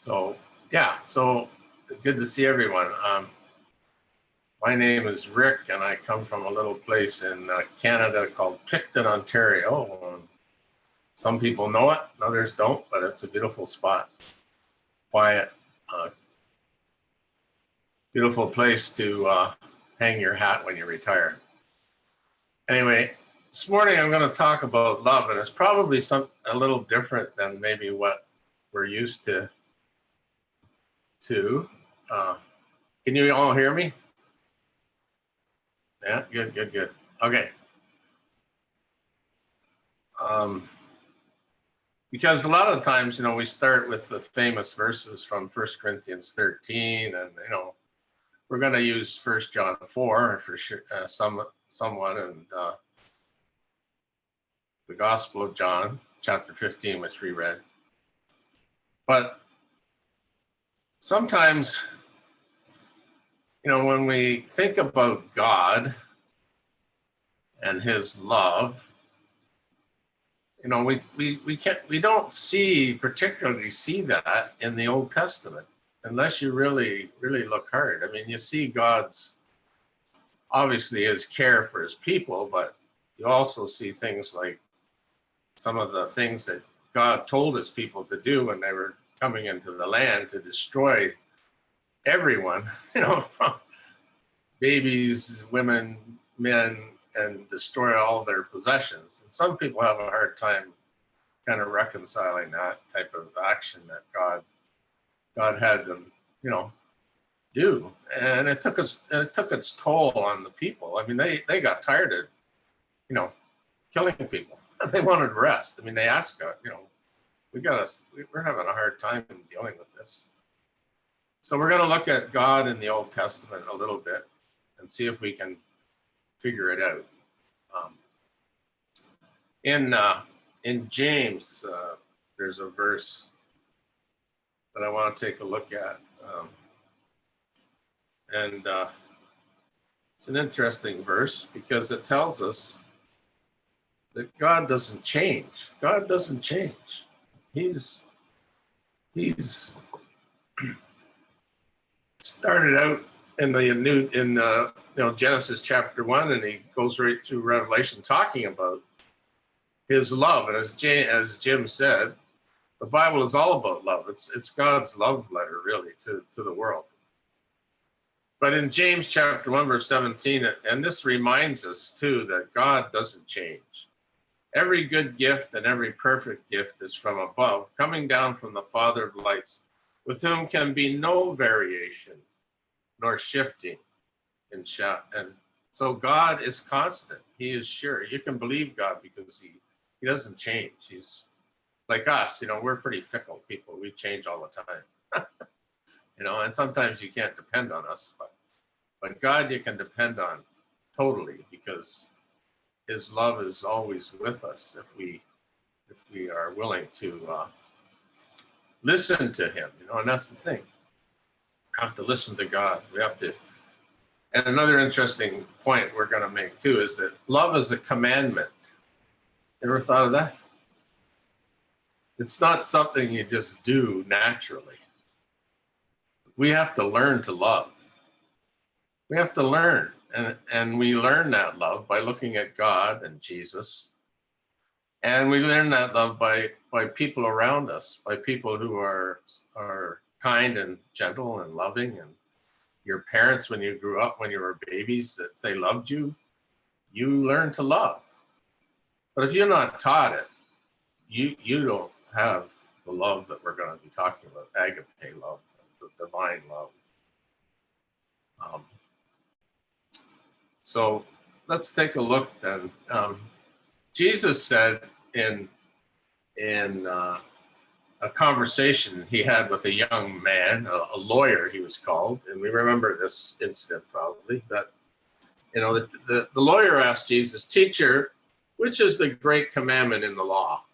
So, yeah, so good to see everyone. My name is Rick, and I come from a little place in Canada called Picton, Ontario. Some people know it, others don't, but it's a beautiful spot. Quiet, beautiful place to hang your hat when you retire. Anyway, this morning I'm going to talk about love, and it's probably a little different than maybe what we're used to. Can you all hear me? Yeah, good. Okay. Because a lot of times, we start with the famous verses from 1 Corinthians 13, and, we're going to use 1 John 4 for sure, somewhat, and the Gospel of John, chapter 15, which we read. But sometimes, when we think about God and his love, we don't particularly see that in the Old Testament unless you really look hard. I mean, you see God's, obviously, his care for his people, but you also see things like some of the things that God told his people to do when they were coming into the land to destroy everyone, from babies, women, men, and destroy all their possessions. And some people have a hard time kind of reconciling that type of action that God had them, do. And it took its toll on the people. I mean, they got tired of, killing people. They wanted rest. I mean, they asked God, we're having a hard time dealing with this. So we're going to look at God in the Old Testament a little bit and see if we can figure it out. In James, there's a verse that I want to take a look at. And it's an interesting verse because it tells us that God doesn't change. God doesn't change. He's started out in Genesis chapter 1, and he goes right through Revelation talking about his love. And as Jim said, the Bible is all about love. It's God's love letter, really, to the world. But in James chapter 1, verse 17, and this reminds us too that God doesn't change. Every good gift and every perfect gift is from above, coming down from the Father of lights, with whom can be no variation nor shifting in shadow. And so God is constant. He is sure. You can believe God because he doesn't change. He's like us, we're pretty fickle people. We change all the time. And sometimes you can't depend on us, but God you can depend on totally, because his love is always with us if we are willing to listen to him, and that's the thing. We have to listen to God. We have to. And another interesting point we're going to make too is that love is a commandment. You ever thought of that? It's not something you just do naturally. We have to learn to love. We have to learn. And we learn that love by looking at God and Jesus. And we learn that love by people around us, by people who are kind and gentle and loving. And your parents, when you grew up, when you were babies, that they loved you, you learn to love. But if you're not taught it, you don't have the love that we're going to be talking about, agape love, the divine love. So let's take a look then. Jesus said in a conversation he had with a young man, a lawyer he was called, and we remember this incident probably, that the lawyer asked Jesus, "Teacher, which is the great commandment in the law?"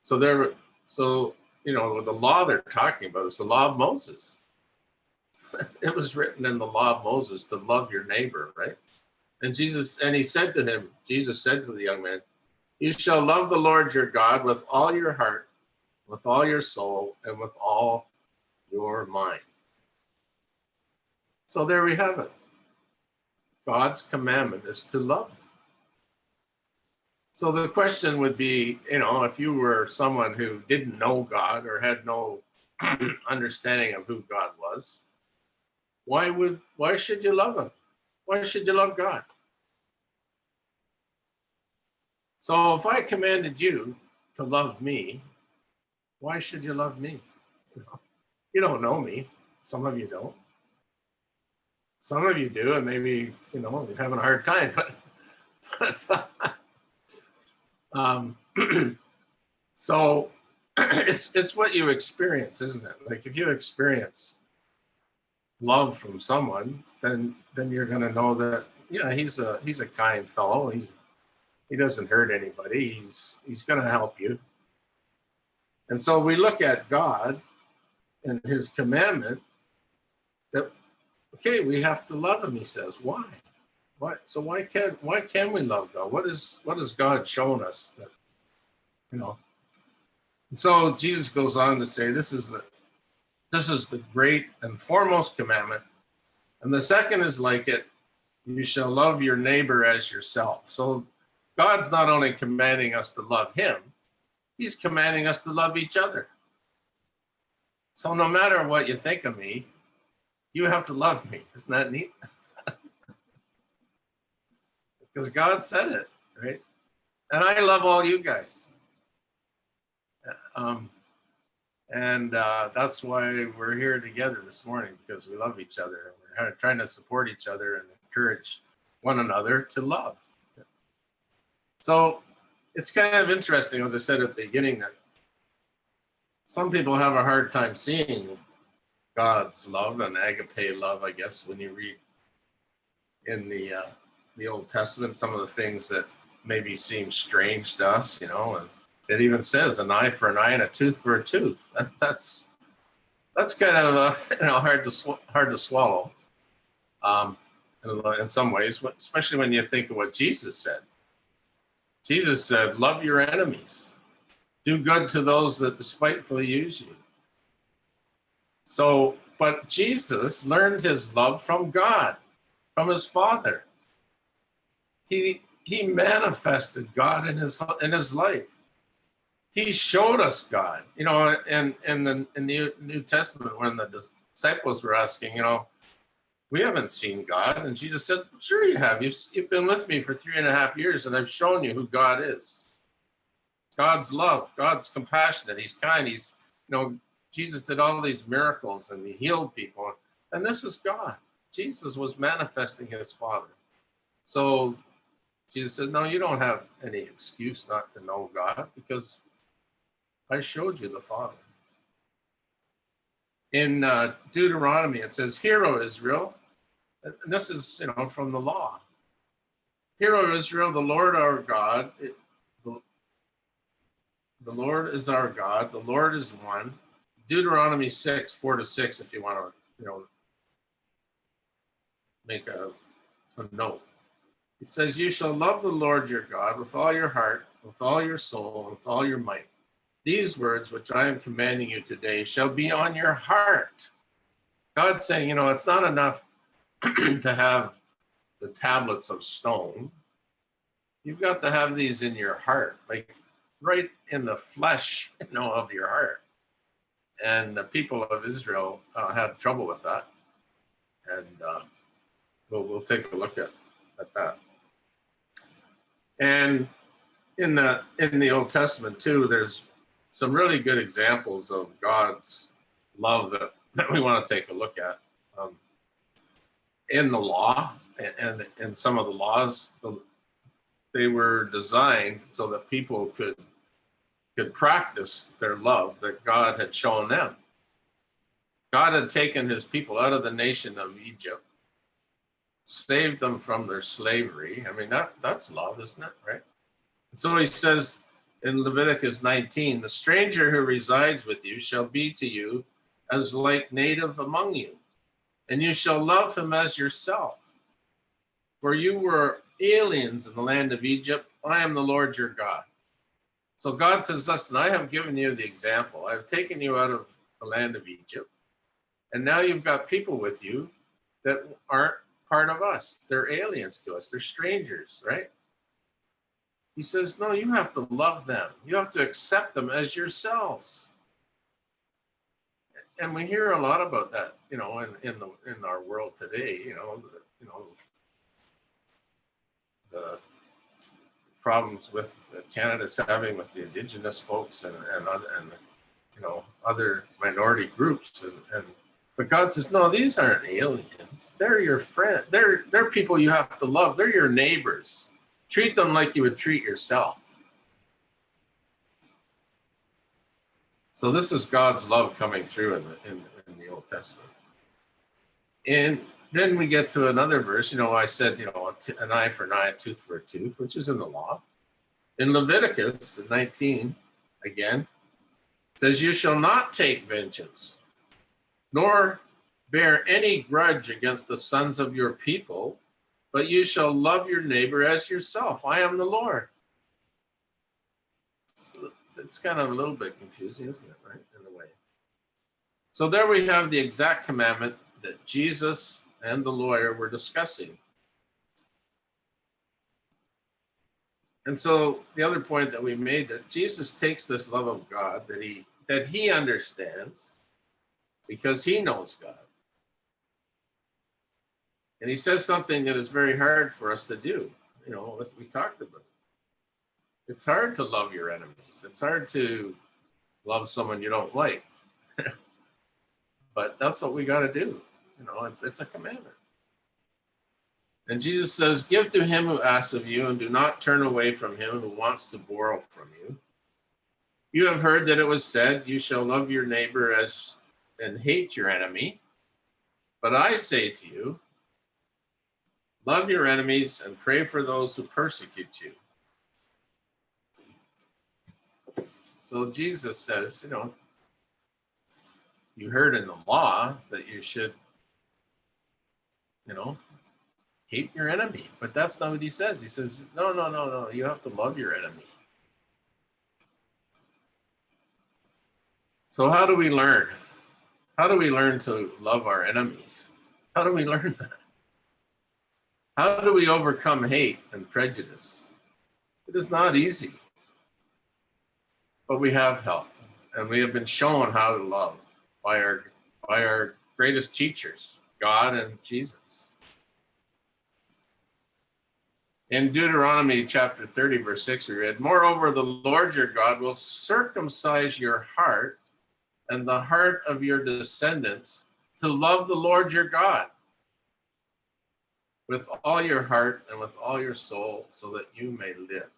So the law they're talking about is the law of Moses. It was written in the law of Moses to love your neighbor, right? And Jesus said to the young man, "You shall love the Lord your God with all your heart, with all your soul, and with all your mind. So there we have it. God's commandment is to love. So the question would be, if you were someone who didn't know God or had no understanding of who God was, why should you love him? Why should you love God? So if I commanded you to love me, why should you love me? You don't know me. Some of you don't. Some of you do, and maybe, you're having a hard time, but so it's what you experience, isn't it? Like if you experience love from someone, then you're going to know that, he's a kind fellow. He doesn't hurt anybody. He's going to help you. And so we look at God and his commandment that, okay, we have to love him, he says. Why? So why can we love God? What has God shown us that, And so Jesus goes on to say, this is the great and foremost commandment. And the second is like it, you shall love your neighbor as yourself. So God's not only commanding us to love him, he's commanding us to love each other. So no matter what you think of me, you have to love me. Isn't that neat? Because God said it, right? And I love all you guys. That's why we're here together this morning, because we love each other. We're trying to support each other and encourage one another to love. So it's kind of interesting, as I said at the beginning, that some people have a hard time seeing God's love and agape love, I guess, when you read in the Old Testament, some of the things that maybe seem strange to us, and it even says an eye for an eye and a tooth for a tooth. That's kind of hard to swallow. In some ways, especially when you think of what Jesus said. Jesus said, "Love your enemies, do good to those that despitefully use you." So, but Jesus learned his love from God, from his Father. He manifested God in his life. He showed us God. In the New Testament, when the disciples were asking, we haven't seen God, and Jesus said, "Sure you have. You've been with me for 3.5 years, and I've shown you who God is. God's love, God's compassionate. He's kind. Jesus did all these miracles and he healed people, and this is God. Jesus was manifesting his Father. So Jesus says, no, you don't have any excuse not to know God, because I showed you the Father. In Deuteronomy, it says, "Hear, O Israel," and this is, from the law. "Hear, O Israel, the Lord our God, the Lord is our God, the Lord is one." Deuteronomy 6:4-6, if you want to, make a note. It says, "You shall love the Lord your God with all your heart, with all your soul, and with all your might. These words which I am commanding you today shall be on your heart." God's saying, it's not enough to have the tablets of stone. You've got to have these in your heart, like right in the flesh, of your heart. And the people of Israel had trouble with that. And we'll take a look at that. And in the Old Testament too, there's some really good examples of God's love that we want to take a look at. In the law and in some of the laws, they were designed so that people could practice their love that God had shown them. God had taken his people out of the nation of Egypt, saved them from their slavery. I mean, that's love, isn't it? Right? And so he says in Leviticus 19, "The stranger who resides with you shall be to you as like native among you, and you shall love him as yourself. For you were aliens in the land of Egypt. I am the Lord your God." So God says, listen, I have given you the example. I have taken you out of the land of Egypt. And now you've got people with you that aren't part of us. They're aliens to us. They're strangers, right? He says, no, you have to love them. You have to accept them as yourselves. And we hear a lot about that, in our world today. The problems with Canada's having with the Indigenous folks and other minority groups, but God says, no, these aren't aliens. They're your friend. They're people you have to love. They're your neighbors. Treat them like you would treat yourself. So this is God's love coming through in the Old Testament. And then we get to another verse. I said, an eye for an eye, a tooth for a tooth, which is in the law. In Leviticus 19, again, it says, you shall not take vengeance, nor bear any grudge against the sons of your people, but you shall love your neighbor as yourself. I am the Lord. So it's kind of a little bit confusing, isn't it, right, in a way? So there we have the exact commandment that Jesus and the lawyer were discussing. And so the other point that we made, that Jesus takes this love of God that he understands because he knows God. And he says something that is very hard for us to do, as we talked about. It's hard to love your enemies. It's hard to love someone you don't like. But that's what we got to do. It's a commandment. And Jesus says, give to him who asks of you, and do not turn away from him who wants to borrow from you. You have heard that it was said, you shall love your neighbor and hate your enemy. But I say to you, love your enemies and pray for those who persecute you. So Jesus says, you heard in the law that you should, hate your enemy. But that's not what he says. He says, no. You have to love your enemy. So how do we learn? How do we learn to love our enemies? How do we learn that? How do we overcome hate and prejudice? It is not easy. But we have help. And we have been shown how to love by our greatest teachers, God and Jesus. In Deuteronomy chapter 30, verse 6, we read, moreover, the Lord your God will circumcise your heart and the heart of your descendants to love the Lord your God with all your heart and with all your soul, so that you may live.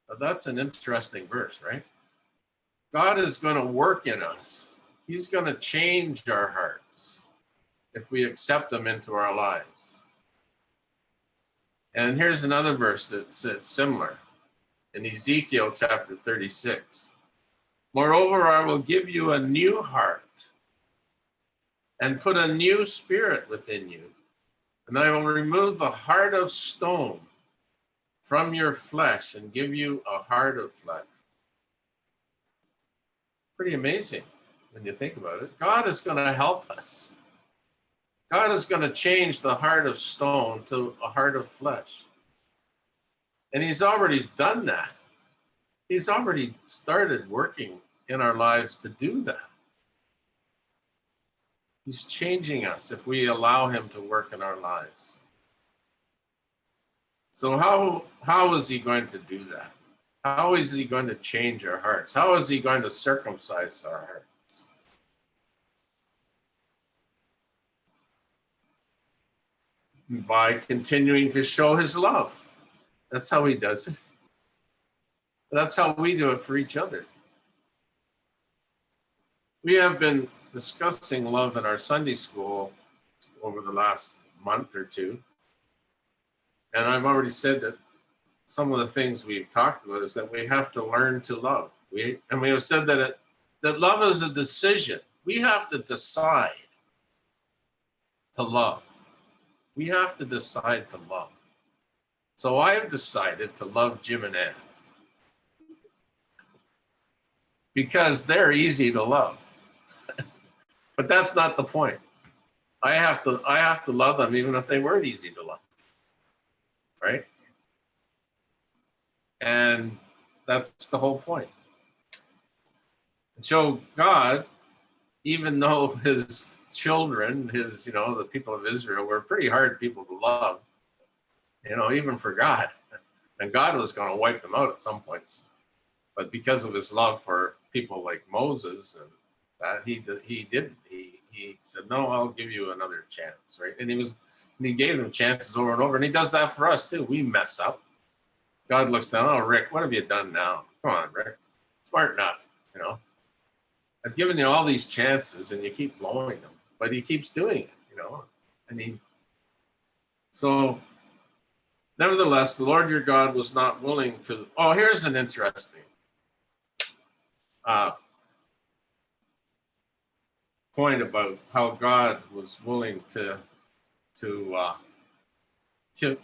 Now, that's an interesting verse, right? God is going to work in us. He's going to change our hearts if we accept him into our lives. And here's another verse that's similar in Ezekiel chapter 36. Moreover, I will give you a new heart and put a new spirit within you. And I will remove the heart of stone from your flesh and give you a heart of flesh. Pretty amazing when you think about it. God is going to help us. God is going to change the heart of stone to a heart of flesh. And he's already done that. He's already started working in our lives to do that. He's changing us if we allow him to work in our lives. So how is he going to do that? How is he going to change our hearts? How is he going to circumcise our hearts? By continuing to show his love. That's how he does it. That's how we do it for each other. We have been discussing love in our Sunday school over the last month or two. And I've already said that some of the things we've talked about is that we have to learn to love. We have said that love is a decision. We have to decide to love. We have to decide to love. So I have decided to love Jim and Ann because they're easy to love. But that's not the point. I have to love them even if they weren't easy to love, right? And that's the whole point. And so God, even though his children, the people of Israel were pretty hard people to love, even for God. And God was going to wipe them out at some points. But because of his love for people like Moses, and that he didn't. He said, no, I'll give you another chance, right? And he gave them chances over and over. And he does that for us too. We mess up. God looks down, oh, Rick, what have you done now? Come on, Rick. Smarten up, I've given you all these chances and you keep blowing them. But he keeps doing it, So nevertheless, the Lord your God was not willing to. Oh, here's an interesting point about how God was willing to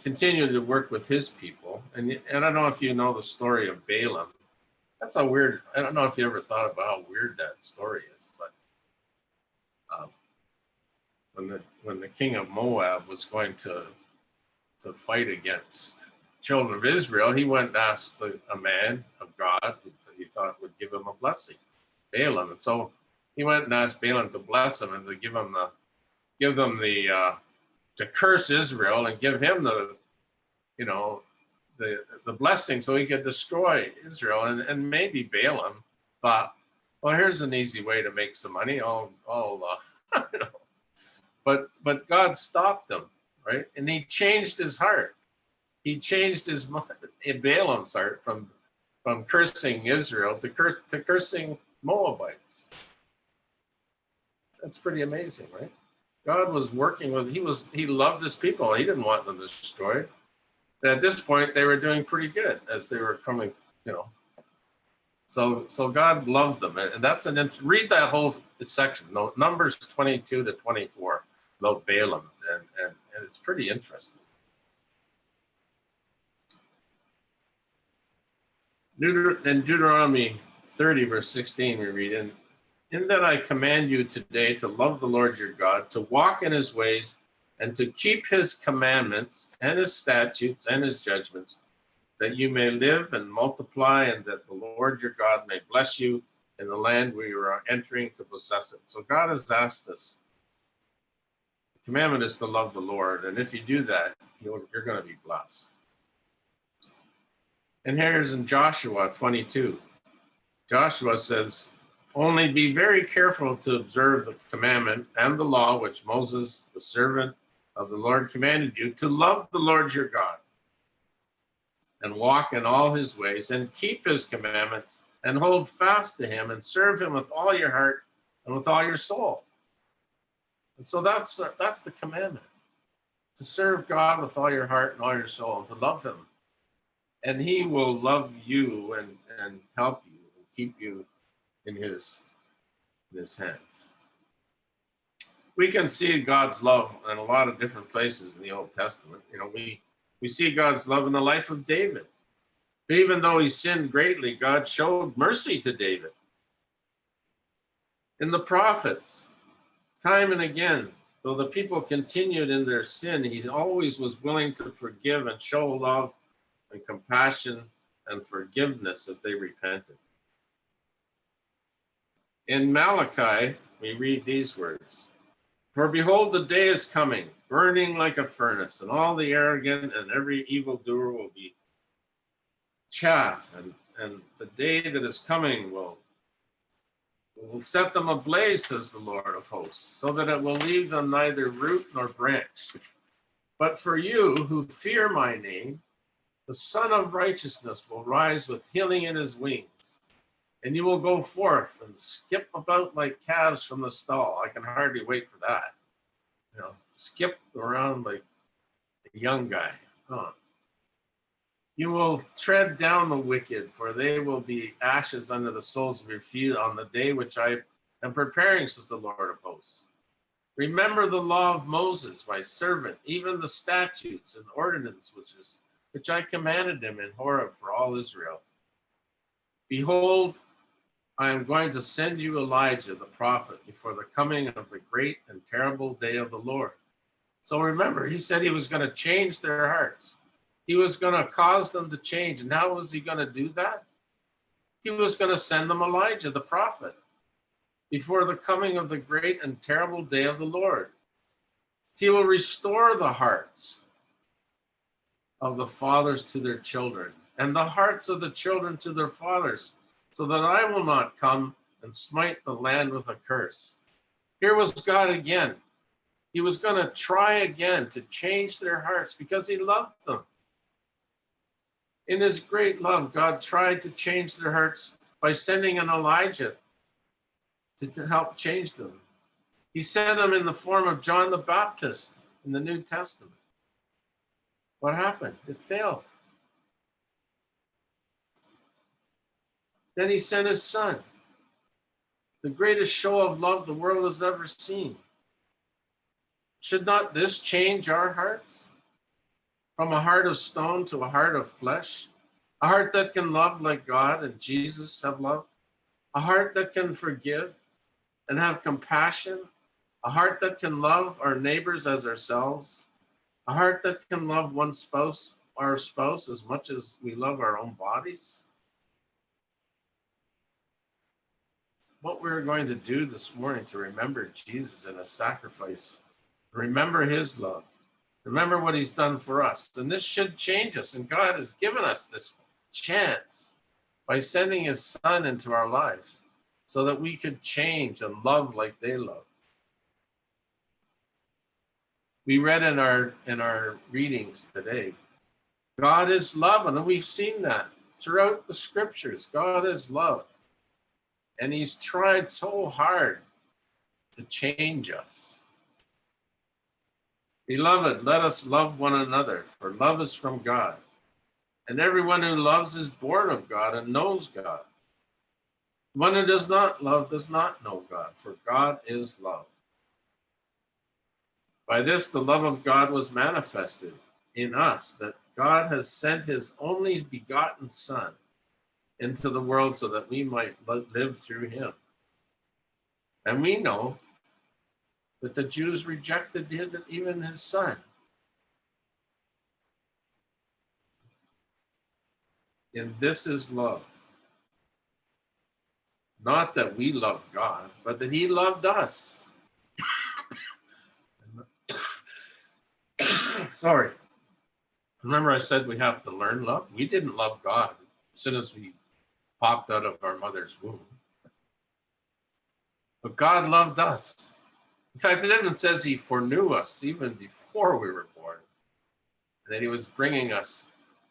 continue to work with his people. And I don't know if you know the story of Balaam. That's a weird. I don't know if you ever thought about how weird that story is, but when the king of Moab was going to fight against children of Israel, he went and asked a man of God who he thought would give him a blessing, Balaam. And so he went and asked Balaam to bless him and to give them to curse Israel and give him the blessing so he could destroy Israel. And maybe Balaam thought, well, here's an easy way to make some money. But God stopped him, right? And he changed his heart. He changed Balaam's heart from cursing Israel to cursing Moabites. That's pretty amazing, right? God was working he loved his people. He didn't want them destroyed. And at this point, they were doing pretty good as they were coming, So God loved them. And that's read that whole section, Numbers 22 to 24, about Balaam. And it's pretty interesting. In Deuteronomy 30, verse 16, we read, in that I command you today to love the Lord your God, to walk in his ways, and to keep his commandments and his statutes and his judgments, that you may live and multiply, and that the Lord your God may bless you in the land where you are entering to possess it. So God has asked us. The commandment is to love the Lord, and if you do that, you're going to be blessed. And here's in Joshua 22. Joshua says, only be very careful to observe the commandment and the law which Moses, the servant of the Lord, commanded you, to love the Lord your God and walk in all his ways and keep his commandments and hold fast to him and serve him with all your heart and with all your soul. And so that's the commandment, to serve God with all your heart and all your soul and to love him. And he will love you and help you and keep you in his hands. We can see God's love in a lot of different places in the Old Testament. We see God's love in the life of David. Even though he sinned greatly, God showed mercy to David. In the prophets, time and again, though the people continued in their sin, he always was willing to forgive and show love and compassion and forgiveness if they repented. In Malachi, we read these words, for behold, the day is coming, burning like a furnace, and all the arrogant and every evildoer will be chaff, and the day that is coming will set them ablaze, says the Lord of hosts, so that it will leave them neither root nor branch. But for you who fear my name, the Son of Righteousness will rise with healing in his wings, and you will go forth and skip about like calves from the stall. I can hardly wait for that. Skip around like a young guy. You will tread down the wicked, for they will be ashes under the soles of your feet on the day which I am preparing, says the Lord of hosts. Remember the law of Moses, my servant, even the statutes and ordinance which I commanded him in Horeb for all Israel. Behold, I am going to send you Elijah the prophet before the coming of the great and terrible day of the Lord. So remember, he said he was going to change their hearts. He was going to cause them to change. And how was he going to do that? He was going to send them Elijah the prophet before the coming of the great and terrible day of the Lord. He will restore the hearts of the fathers to their children, and the hearts of the children to their fathers, so that I will not come and smite the land with a curse. Here was God again. He was going to try again to change their hearts because he loved them. In his great love, God tried to change their hearts by sending an Elijah to help change them. He sent him in the form of John the Baptist in the New Testament. What happened? It failed. Then he sent his son, the greatest show of love the world has ever seen. Should not this change our hearts? From a heart of stone to a heart of flesh, a heart that can love like God and Jesus have loved, a heart that can forgive and have compassion, a heart that can love our neighbors as ourselves, a heart that can love our spouse as much as we love our own bodies. What we're going to do this morning to remember Jesus and his sacrifice, remember his love, remember what he's done for us. And this should change us. And God has given us this chance by sending his son into our lives so that we could change and love like they love. We read in our readings today, God is love, and we've seen that throughout the scriptures. God is love. And he's tried so hard to change us. Beloved, let us love one another, for love is from God. And everyone who loves is born of God and knows God. The one who does not love does not know God, for God is love. By this, the love of God was manifested in us, that God has sent his only begotten Son into the world so that we might live through him. And we know that the Jews rejected even his Son. And this is love. Not that we loved God, but that he loved us. Sorry. Remember I said we have to learn love? We didn't love God as soon as we popped out of our mother's womb. But God loved us. In fact, it even says he foreknew us even before we were born, and that he was bringing us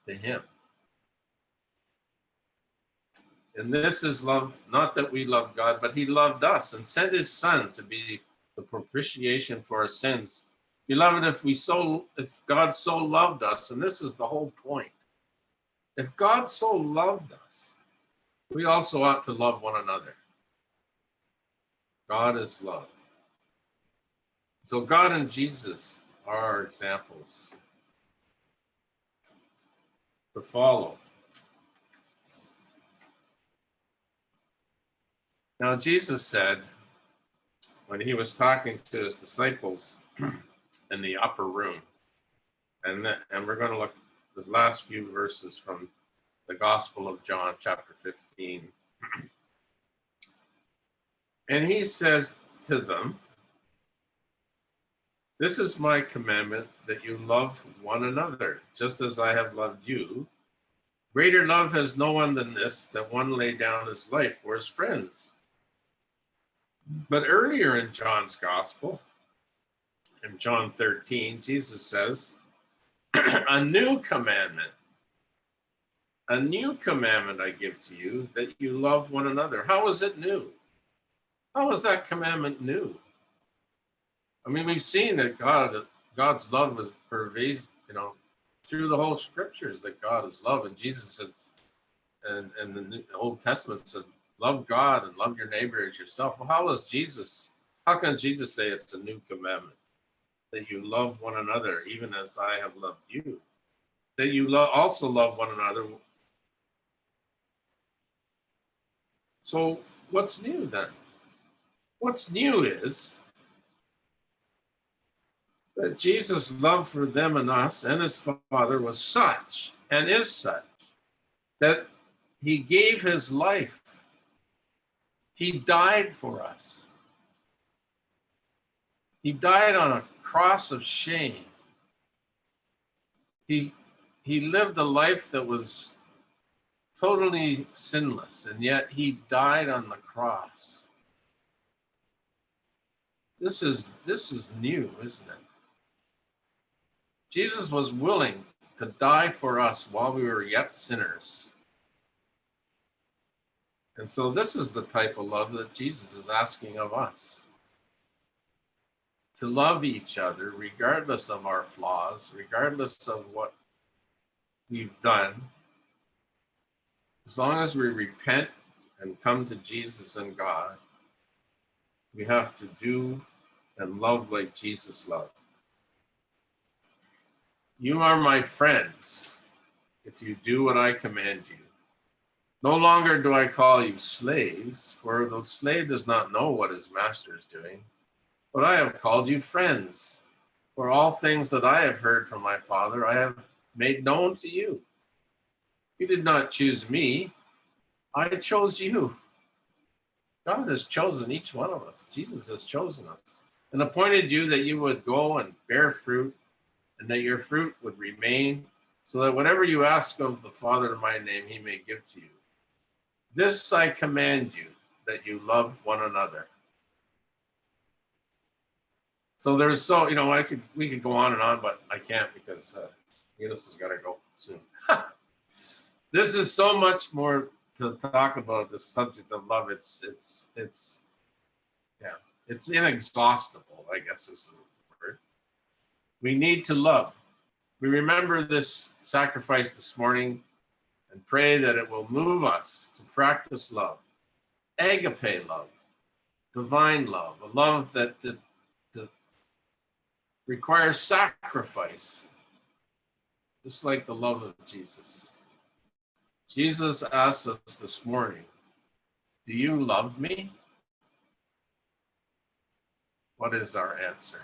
to him. And this is love, not that we love God, but he loved us and sent his Son to be the propitiation for our sins. Beloved, if God so loved us, and this is the whole point, if God so loved us, we also ought to love one another. God is love. So God and Jesus are our examples to follow. Now, Jesus said, when he was talking to his disciples in the upper room, and we're going to look at the last few verses from the Gospel of John, chapter 15. And he says to them, "This is my commandment, that you love one another, just as I have loved you. Greater love has no one than this, that one lay down his life for his friends." But earlier in John's Gospel, in John 13, Jesus says, a new commandment I give to you, that you love one another. How is it new? How is that commandment new? I mean, we've seen that God's love was pervasive, through the whole scriptures, that God is love. And Jesus says, and the Old Testament said, love God and love your neighbor as yourself. Well, how can Jesus say it's a new commandment? That you love one another, even as I have loved you. That you also love one another. So what's new then? What's new is that Jesus' love for them and us and his Father was such and is such that he gave his life. He died for us. He died on a cross of shame. He lived a life that was totally sinless, and yet he died on the cross. This is new, isn't it? Jesus was willing to die for us while we were yet sinners. And so this is the type of love that Jesus is asking of us. To love each other regardless of our flaws, regardless of what we've done. As long as we repent and come to Jesus and God, we have to do and love like Jesus loved. You are my friends if you do what I command you. No longer do I call you slaves, for the slave does not know what his master is doing. But I have called you friends, for all things that I have heard from my Father I have made known to you. You did not choose me, I chose you. God has chosen each one of us. Jesus has chosen us and appointed you that you would go and bear fruit, and that your fruit would remain, so that whatever you ask of the Father in my name, he may give to you. This I command you, that you love one another. So we could go on and on, but I can't because Eunice has got to go soon. This is so much more to talk about the subject of love. It's inexhaustible, I guess is the word. We need to love. We remember this sacrifice this morning and pray that it will move us to practice love, agape love, divine love, a love that requires sacrifice, just like the love of Jesus. Jesus asks us this morning, do you love me? What is our answer?